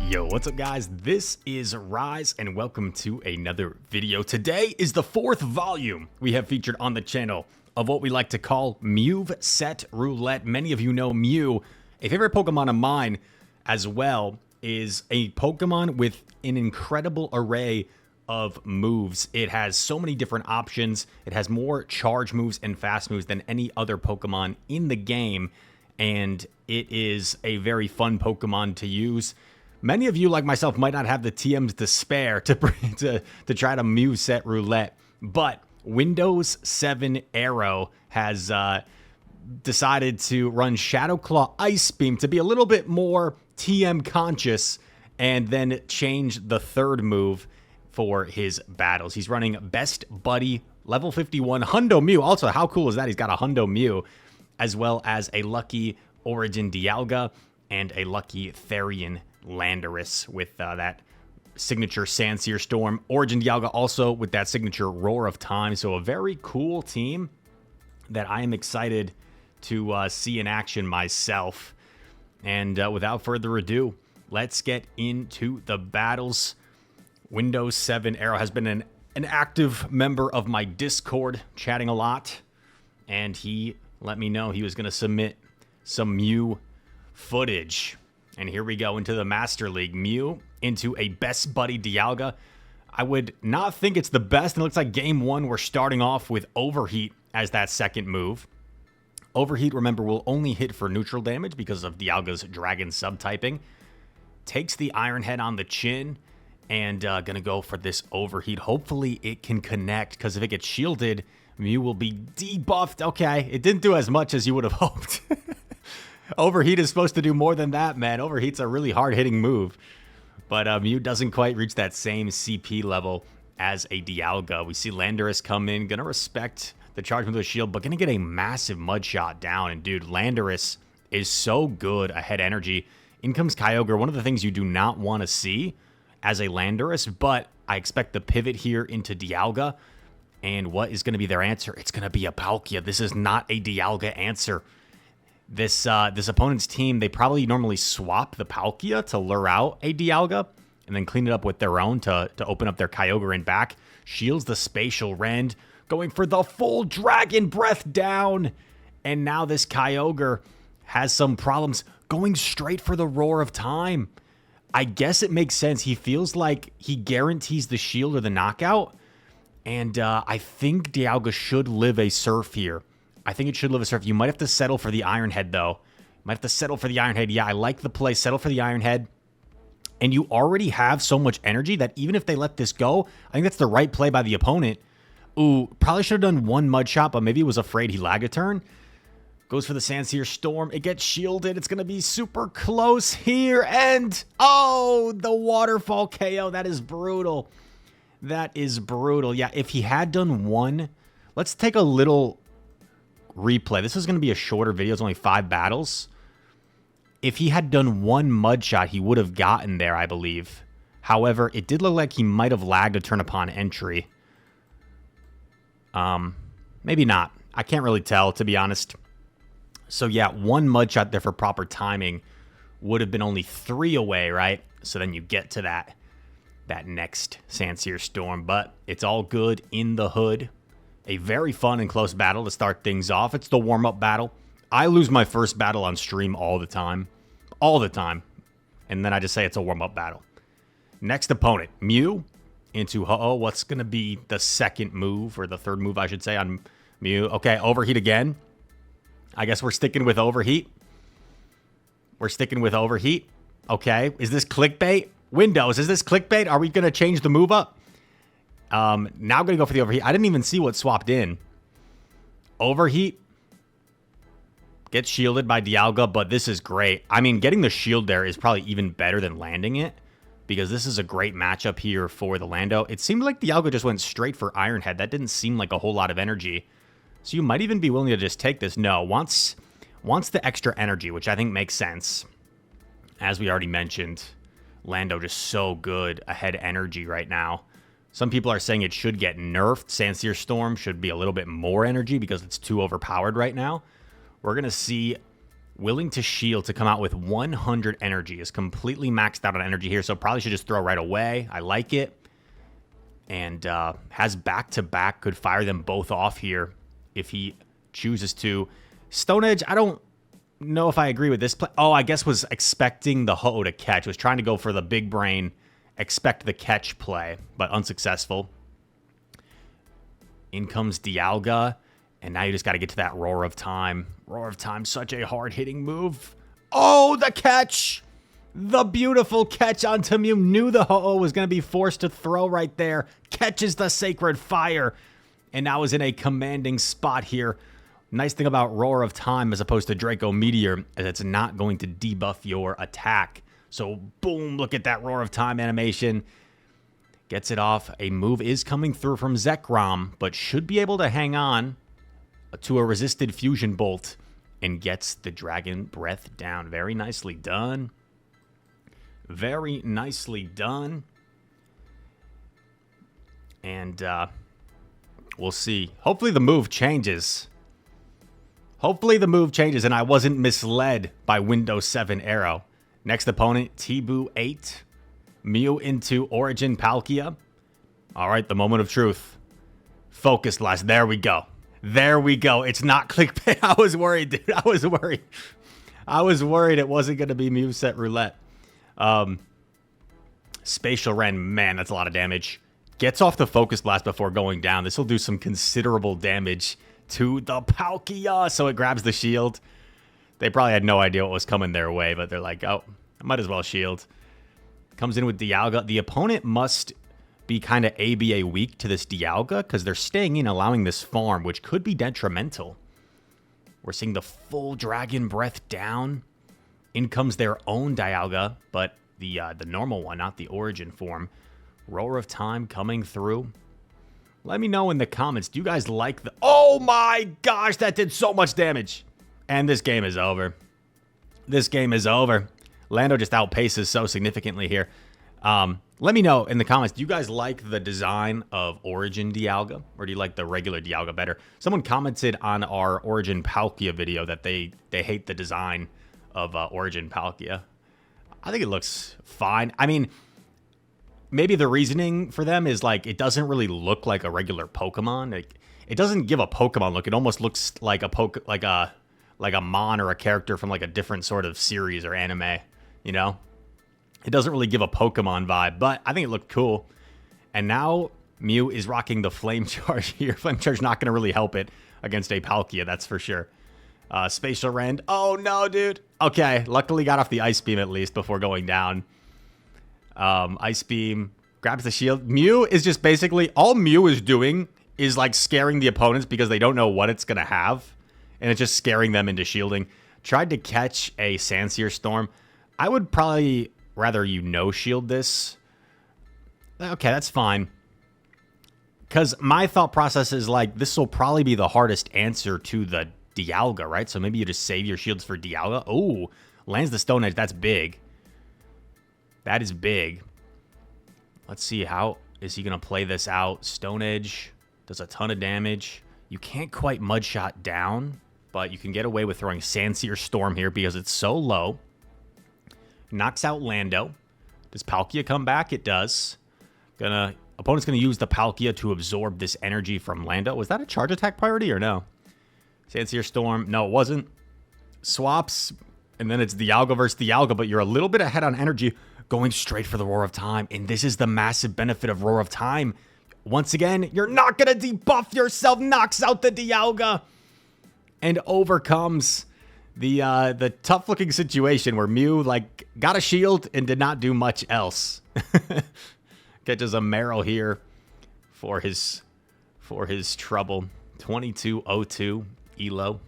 Yo, what's up guys? This is Rise and welcome to another video. Today is the 4th volume we have featured on the channel of what we like to call Mewvset Roulette. Many of you know Mew. A favorite Pokemon of mine as well is a Pokemon with an incredible array of moves. It has so many different options. It has more charge moves and fast moves than any other Pokemon in the game, and it is a very fun Pokemon to use. Many of you, like myself, might not have the TMs to spare to try to Mewvset Roulette, but Windows 7 Aero has decided to run Shadow Claw Ice Beam to be a little bit more TM conscious and then change the third move for his battles. He's running Best Buddy level 51 Hundo Mew. Also, how cool is that? He's got a Hundo Mew as well as a lucky Origin Dialga and a lucky Therian Landorus with that signature Sandsear Storm. Origin Dialga also with that signature Roar of Time. So a very cool team that I am excited to see in action myself. And without further ado, let's get into the battles. Windows 7 Aero has been an active member of my Discord, chatting a lot. And he let me know he was going to submit some Mew footage. And here we go into the Master League. Mew into a Best Buddy Dialga. I would not think it's the best. It looks like game one, we're starting off with Overheat as that second move. Overheat, remember, will only hit for neutral damage because of Dialga's Dragon subtyping. Takes the Iron Head on the chin and gonna go for this Overheat. Hopefully it can connect, because if it gets shielded, Mew will be debuffed. Okay, it didn't do as much as you would have hoped. Overheat is supposed to do more than that, man. Overheat's a really hard-hitting move. But Mew doesn't quite reach that same CP level as a Dialga. We see Landorus come in, gonna respect the charge move with the shield, but gonna get a massive mud shot down. And dude, Landorus is so good ahead energy. In comes Kyogre, one of the things you do not want to see as a Landorus, but I expect the pivot here into Dialga. And what is gonna be their answer? It's gonna be a Palkia. This is not a Dialga answer. This opponent's team, they probably normally swap the Palkia to lure out a Dialga and then clean it up with their own to open up their Kyogre in back. Shields the Spatial Rend, going for the full Dragon Breath down. And now this Kyogre has some problems, going straight for the Roar of Time. I guess it makes sense. He feels like he guarantees the shield or the knockout. And I think Dialga should live a Surf here. I think it should live a Surf. You might have to settle for the Iron Head, though. Might have to settle for the Iron Head. Yeah, I like the play. Settle for the Iron Head. And you already have so much energy that even if they let this go, I think that's the right play by the opponent. Ooh, probably should have done one Mud Shot, but maybe he was afraid he lagged a turn. Goes for the Sandsear Storm. It gets shielded. It's going to be super close here. And, oh, the Waterfall KO. That is brutal. That is brutal. Yeah, if he had done one, let's take a little replay. This is going to be a shorter video. It's only 5 battles. If he had done one Mud Shot, he would have gotten there, I believe. However, it did look like he might have lagged a turn upon entry. Maybe not. I can't really tell, to be honest. So yeah, one Mud Shot there for proper timing would have been only 3 away, right? So then you get to that next Sandsear Storm, but it's all good in the hood. A very fun and close battle to start things off. It's the warm-up battle. I lose my first battle on stream all the time. All the time. And then I just say it's a warm-up battle. Next opponent, Mew into, what's going to be the second move, or the third move, I should say, on Mew. Okay, Overheat again. I guess we're sticking with Overheat. We're sticking with Overheat. Okay, is this clickbait? Windows, is this clickbait? Are we going to change the move up? Now I'm going to go for the Overheat. I didn't even see what swapped in. Overheat gets shielded by Dialga, but this is great. I mean, getting the shield there is probably even better than landing it, because this is a great matchup here for the Lando. It seemed like Dialga just went straight for Iron Head. That didn't seem like a whole lot of energy. So you might even be willing to just take this. No, wants the extra energy, which I think makes sense. As we already mentioned, Lando just so good ahead energy right now. Some people are saying it should get nerfed. Sandsear Storm should be a little bit more energy because it's too overpowered right now. We're going to see Willing to shield to come out with 100 energy. Is completely maxed out on energy here, so probably should just throw right away. I like it. And has back-to-back. Could fire them both off here if he chooses to. Stone Edge, I don't know if I agree with this play. Oh, I guess was expecting the Ho-Oh to catch. Was trying to go for the big brain, expect the catch play, but unsuccessful. In comes Dialga. And now you just got to get to that Roar of Time. Roar of Time, such a hard-hitting move. Oh, the catch! The beautiful catch onto Mew. Knew the Ho-Oh was going to be forced to throw right there. Catches the Sacred Fire. And now is in a commanding spot here. Nice thing about Roar of Time as opposed to Draco Meteor is it's not going to debuff your attack. So, boom, look at that Roar of Time animation. Gets it off. A move is coming through from Zekrom, but should be able to hang on to a resisted Fusion Bolt and gets the Dragon Breath down. Very nicely done. Very nicely done. And we'll see. Hopefully the move changes. Hopefully the move changes and I wasn't misled by Windows 7 Arrow. Next opponent, Tibu 8. Mew into Origin Palkia. All right, the moment of truth. Focus last. There we go. There we go. It's not clickbait. I was worried, dude. I was worried. I was worried it wasn't going to be Mewvset Roulette. Spatial Ren. Man, that's a lot of damage. Gets off the Focus Blast before going down. This will do some considerable damage to the Palkia. So it grabs the shield. They probably had no idea what was coming their way, but they're like, oh, I might as well shield. Comes in with Dialga. The opponent must be kind of ABA weak to this Dialga because they're staying in, allowing this farm, which could be detrimental. We're seeing the full Dragon Breath down. In comes their own Dialga, but the normal one, not the Origin form. Roar of Time coming through. Let me know in the comments. Do you guys like the... Oh my gosh, that did so much damage. And this game is over. This game is over. Lando just outpaces so significantly here. Let me know in the comments, do you guys like the design of Origin Dialga? Or do you like the regular Dialga better? Someone commented on our Origin Palkia video that they hate the design of Origin Palkia. I think it looks fine. I mean, maybe the reasoning for them is like it doesn't really look like a regular Pokemon. Like, it doesn't give a Pokemon look. It almost looks like a Mon or a character from like a different sort of series or anime, you know? It doesn't really give a Pokemon vibe, but I think it looked cool. And now Mew is rocking the Flame Charge here. Flame Charge not going to really help it against a Palkia, that's for sure. Spatial Rend. Oh, no, dude. Okay, luckily got off the Ice Beam at least before going down. Ice Beam grabs the shield. Mew is just basically... All Mew is doing is like scaring the opponents because they don't know what it's going to have. And it's just scaring them into shielding. Tried to catch a Sandsear Storm. I would probably... rather shield this. Okay, that's fine. Because my thought process is like, this will probably be the hardest answer to the Dialga, right? So maybe you just save your shields for Dialga. Oh, lands the Stone Edge. That's big. That is big. Let's see, how is he going to play this out? Stone Edge does a ton of damage. You can't quite Mudshot down, but you can get away with throwing Sandsear Storm here because it's so low. Knocks out Lando. Does Palkia come back? It does. Opponent's gonna use the Palkia to absorb this energy from Lando. Was that a charge attack priority or no? Sandsear Storm. No, it wasn't. Swaps, and then it's Dialga versus Dialga, but you're a little bit ahead on energy, going straight for the Roar of Time. And this is the massive benefit of Roar of Time. Once again, you're not gonna debuff yourself. Knocks out the Dialga and overcomes the tough-looking situation where Mew, like, got a shield and did not do much else. Catches a Meryl here for his trouble. 2202 Elo.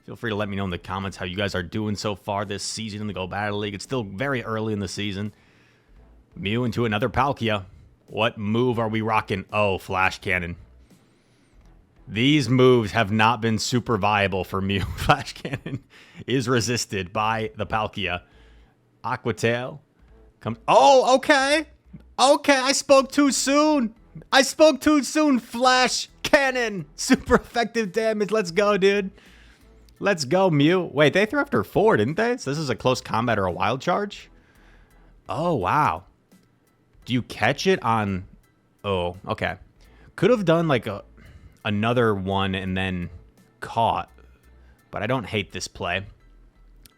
Feel free to let me know in the comments how you guys are doing so far this season in the Go Battle League. It's still very early in the season. Mew into another Palkia. What move are we rocking? Oh, Flash Cannon. These moves have not been super viable for Mew. Flash Cannon is resisted by the Palkia. Aqua Tail comes... Oh, okay. Okay, I spoke too soon. I spoke too soon. Flash Cannon. Super effective damage. Let's go, dude. Let's go, Mew. Wait, they threw after 4, didn't they? So this is a close combat or a wild charge? Oh, wow. Do you catch it on... Oh, okay. Could have done like another one and then caught. But I don't hate this play.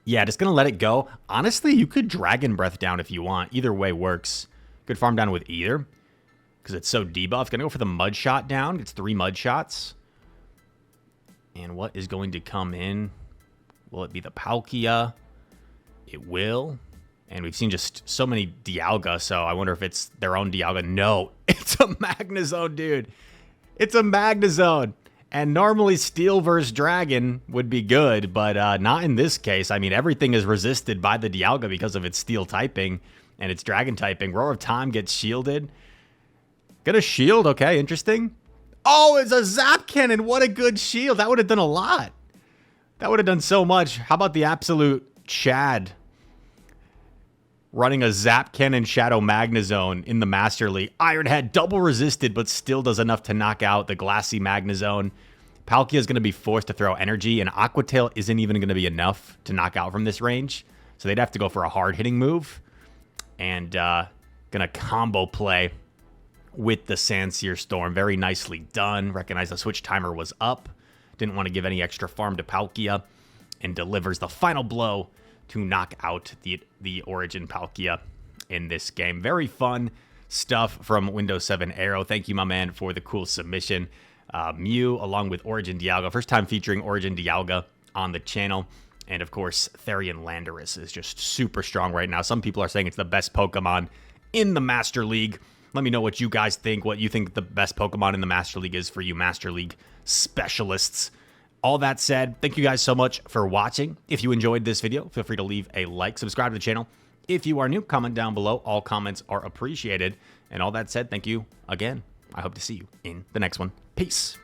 Yeah, just going to let it go. Honestly, you could Dragon Breath down if you want. Either way works. Could farm down with either. Because it's so debuffed. Going to go for the Mud Shot down. It's 3 Mud Shots. And what is going to come in? Will it be the Palkia? It will. And we've seen just so many Dialga, so I wonder if it's their own Dialga. No, it's a Magnezone, dude. It's a Magnezone. And normally Steel versus Dragon would be good, but not in this case. I mean, everything is resisted by the Dialga because of its Steel typing and its Dragon typing. Roar of Time gets shielded. Gonna shield, okay, interesting. Oh, it's a Zap Cannon. What a good shield. That would have done a lot. That would have done so much. How about the absolute Chad? Running a Zap Cannon Shadow Magnezone in the Master League. Iron Head double resisted, but still does enough to knock out the Glassy Magnezone. Palkia is going to be forced to throw energy, and Aqua Tail isn't even going to be enough to knock out from this range. So they'd have to go for a hard-hitting move. And going to combo play with the Sandsear Storm. Very nicely done. Recognize the switch timer was up. Didn't want to give any extra farm to Palkia. And delivers the final blow to knock out the Origin Palkia in this game. Very fun stuff from Windows 7 Aero. Thank you, my man, for the cool submission. Mew, along with Origin Dialga. First time featuring Origin Dialga on the channel. And, of course, Therian Landorus is just super strong right now. Some people are saying it's the best Pokemon in the Master League. Let me know what you guys think, what you think the best Pokemon in the Master League is for you Master League specialists. All that said, thank you guys so much for watching. If you enjoyed this video, feel free to leave a like, subscribe to the channel. If you are new, comment down below. All comments are appreciated. And all that said, thank you again. I hope to see you in the next one. Peace.